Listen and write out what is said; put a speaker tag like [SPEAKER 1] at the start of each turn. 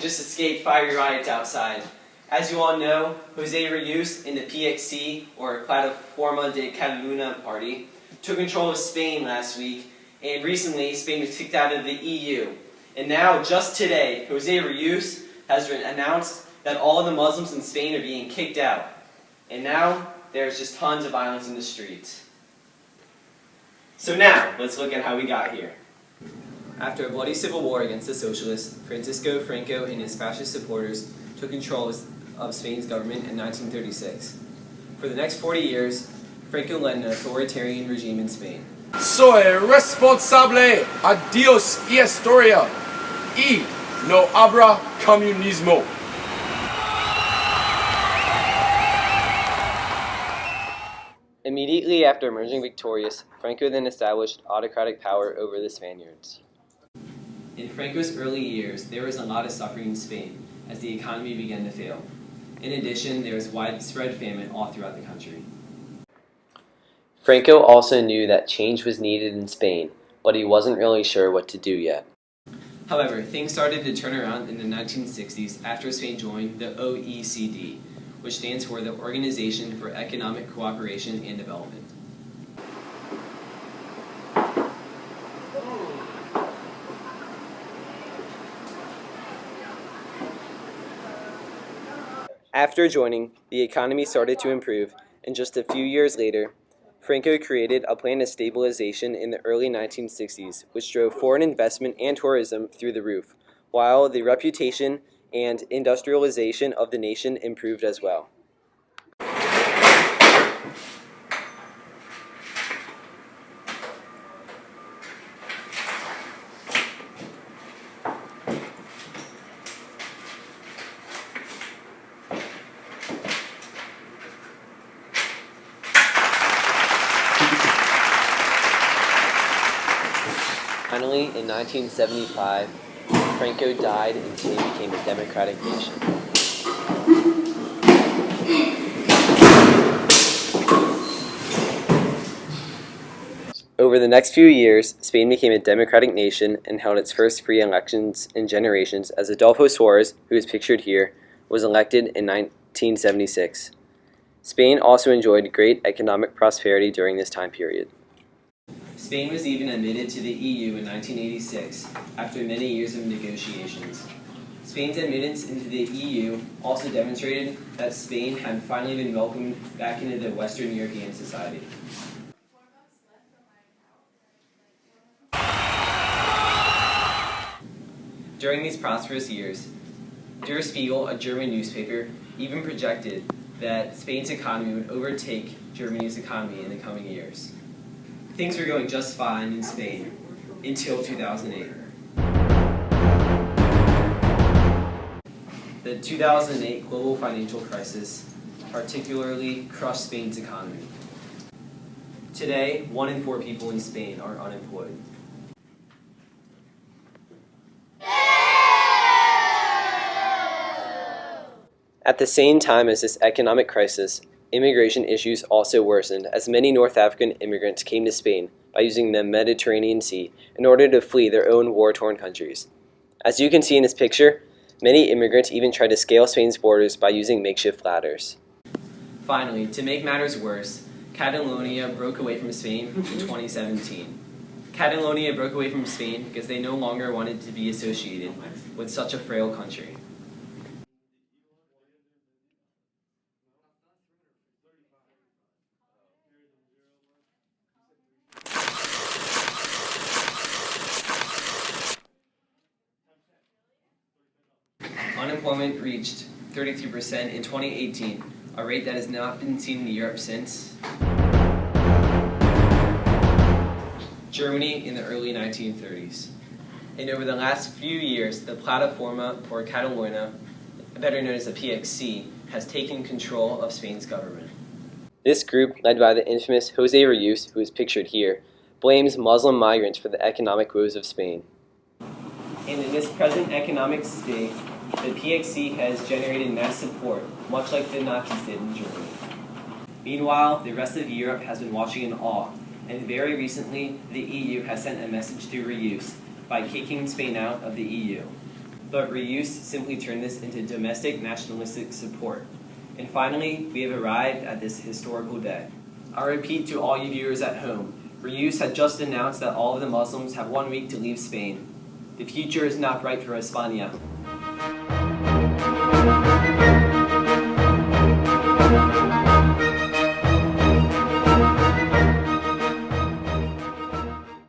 [SPEAKER 1] just escaped fiery riots outside. As you all know, José Rius in the PXC, or Plataforma de Catalunya party, took control of Spain last week, and recently Spain was kicked out of the EU. And now, just today, José Rius has announced that all of the Muslims in Spain are being kicked out. And now, there's just tons of violence in the streets. So now, let's look at how we got here. After a bloody civil war against the socialists, Francisco Franco and his fascist supporters took control of Spain's government in 1936. For the next 40 years, Franco led an authoritarian regime in Spain.
[SPEAKER 2] Soy responsable a Dios y historia y no habrá comunismo.
[SPEAKER 3] Immediately after emerging victorious, Franco then established autocratic power over the Spaniards.
[SPEAKER 1] In Franco's early years, there was a lot of suffering in Spain as the economy began to fail. In addition, there was widespread famine all throughout the country.
[SPEAKER 3] Franco also knew that change was needed in Spain, but he wasn't really sure what to do yet.
[SPEAKER 1] However, things started to turn around in the 1960s after Spain joined the OECD, which stands for the Organization for Economic Cooperation and Development.
[SPEAKER 3] After joining, the economy started to improve, and just a few years later, Franco created a plan of stabilization in the early 1960s, which drove foreign investment and tourism through the roof, while the reputation and industrialization of the nation improved as well. Finally, in 1975, Franco died and Spain became a democratic nation. Over the next few years, Spain became a democratic nation and held its first free elections in generations as Adolfo Suarez, who is pictured here, was elected in 1976. Spain also enjoyed great economic prosperity during this time period.
[SPEAKER 1] Spain was even admitted to the EU in 1986, after many years of negotiations. Spain's admittance into the EU also demonstrated that Spain had finally been welcomed back into the Western European society. During these prosperous years, Der Spiegel, a German newspaper, even projected that Spain's economy would overtake Germany's economy in the coming years. Things were going just fine in Spain until 2008. The 2008 global financial crisis particularly crushed Spain's economy. Today, 1 in 4 people in Spain are unemployed.
[SPEAKER 3] At the same time as this economic crisis, immigration issues also worsened as many North African immigrants came to Spain by using the Mediterranean Sea in order to flee their own war-torn countries. As you can see in this picture, many immigrants even tried to scale Spain's borders by using makeshift ladders.
[SPEAKER 1] Finally, to make matters worse, Catalonia broke away from Spain in 2017. Catalonia broke away from Spain because they no longer wanted to be associated with such a frail country. Unemployment reached 33% in 2018, a rate that has not been seen in Europe since Germany in the early 1930s. And over the last few years, the Plataforma por Catalunya, better known as the PXC, has taken control of Spain's government.
[SPEAKER 3] This group, led by the infamous José Rius, who is pictured here, blames Muslim migrants for the economic woes of Spain.
[SPEAKER 1] And in this present economic state, the PXC has generated mass support, much like the Nazis did in Germany. Meanwhile, the rest of Europe has been watching in awe, and very recently, the EU has sent a message to Rius by kicking Spain out of the EU. but Reuse simply turned this into domestic nationalistic support. And finally, we have arrived at this historical day. I repeat to all you viewers at home, Reuse had just announced that all of the Muslims have 1 week to leave Spain. The future is not bright for España.